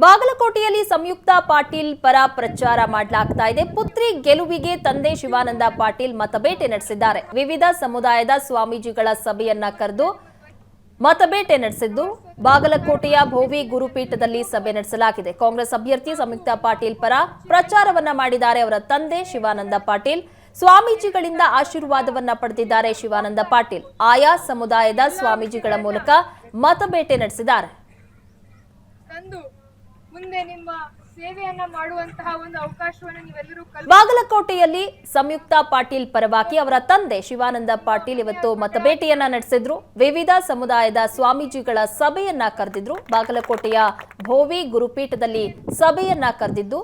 ಬಾಗಲಕೋಟೆಯಲ್ಲಿ ಸಂಯುಕ್ತ ಪಾಟೀಲ್ ಪರ ಪ್ರಚಾರ ಮಾಡಲಾಗ್ತಾ ಇದೆ. ಪುತ್ರಿ ಗೆಲುವಿಗೆ ತಂದೆ ಶಿವಾನಂದ ಪಾಟೀಲ್ ಮತಬೇಟೆ ನಡೆಸಿದ್ದಾರೆ. ವಿವಿಧ ಸಮುದಾಯದ ಸ್ವಾಮೀಜಿಗಳ ಸಭೆಯನ್ನ ಕರೆದು ಮತಬೇಟೆ ನಡೆಸಿದ್ದು ಬಾಗಲಕೋಟೆಯ ಭೋವಿ ಗುರುಪೀಠದಲ್ಲಿ ಸಭೆ ನಡೆಸಲಾಗಿದೆ. ಕಾಂಗ್ರೆಸ್ ಅಭ್ಯರ್ಥಿ ಸಂಯುಕ್ತ ಪಾಟೀಲ್ ಪರ ಪ್ರಚಾರವನ್ನ ಮಾಡಿದ್ದಾರೆ. ಅವರ ತಂದೆ ಶಿವಾನಂದ ಪಾಟೀಲ್ ಸ್ವಾಮೀಜಿಗಳಿಂದ ಆಶೀರ್ವಾದವನ್ನ ಪಡೆದಿದ್ದಾರೆ. ಶಿವಾನಂದ ಪಾಟೀಲ್ ಆಯಾ ಸಮುದಾಯದ ಸ್ವಾಮೀಜಿಗಳ ಮೂಲಕ ಮತಬೇಟೆ ನಡೆಸಿದ್ದಾರೆ. ಮುಂದೆ ನಿಮ್ಮ ಸೇವೆಯನ್ನ ಮಾಡುವಂತಹ ಒಂದು ಅವಕಾಶವನ್ನು ನೀವೆಲ್ಲರೂ ಬಾಗಲಕೋಟೆಯಲ್ಲಿ ಸಂಯುಕ್ತ ಪಾಟೀಲ್ ಪರವಾಗಿ ಅವರ ತಂದೆ ಶಿವಾನಂದ ಪಾಟೀಲ್ ಇವತ್ತು ಮತಬೇಟೆಯನ್ನ ನಡೆಸಿದ್ರು. ವಿವಿಧ ಸಮುದಾಯದ ಸ್ವಾಮೀಜಿಗಳ ಸಭೆಯನ್ನ ಕರೆದಿದ್ರು. ಬಾಗಲಕೋಟೆಯ ಭೋವಿ ಗುರುಪೀಠದಲ್ಲಿ ಸಭೆಯನ್ನ ಕರೆದಿದ್ದು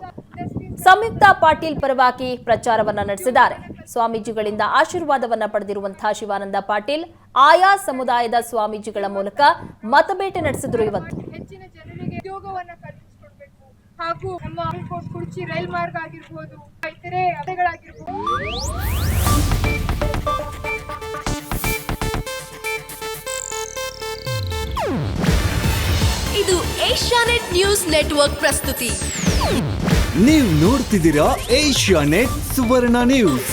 ಸಂಯುಕ್ತ ಪಾಟೀಲ್ ಪರವಾಗಿ ಪ್ರಚಾರವನ್ನ ನಡೆಸಿದ್ದಾರೆ. ಸ್ವಾಮೀಜಿಗಳಿಂದ ಆಶೀರ್ವಾದವನ್ನ ಪಡೆದಿರುವಂತಹ ಶಿವಾನಂದ ಪಾಟೀಲ್ ಆಯಾ ಸಮುದಾಯದ ಸ್ವಾಮೀಜಿಗಳ ಮೂಲಕ ಮತಬೇಟೆ ನಡೆಸಿದ್ರು. ಇವತ್ತು ಹೆಚ್ಚಿನ ಜನರಿಗೆ ಉದ್ಯೋಗವನ್ನ ಕಲ್ಪಿಸಿಕೊಡ್ಬೇಕು ಹಾಗೂ ನಮ್ಮ ಕುರ್ಚಿ ರೈಲ್ ಮಾರ್ಗ ಆಗಿರ್ಬೋದು, ಇತರೆ ಅಲೆಗಳಾಗಿರ್ಬೋದು. ಇದು ಏಷ್ಯಾನೆಟ್ ನ್ಯೂಸ್ ನೆಟ್ವರ್ಕ್ ಪ್ರಸ್ತುತಿ. ನೀವು ನೋಡ್ತಿದ್ದೀರಾ ಏಷ್ಯಾನೆಟ್ ಸುವರ್ಣ ನ್ಯೂಸ್.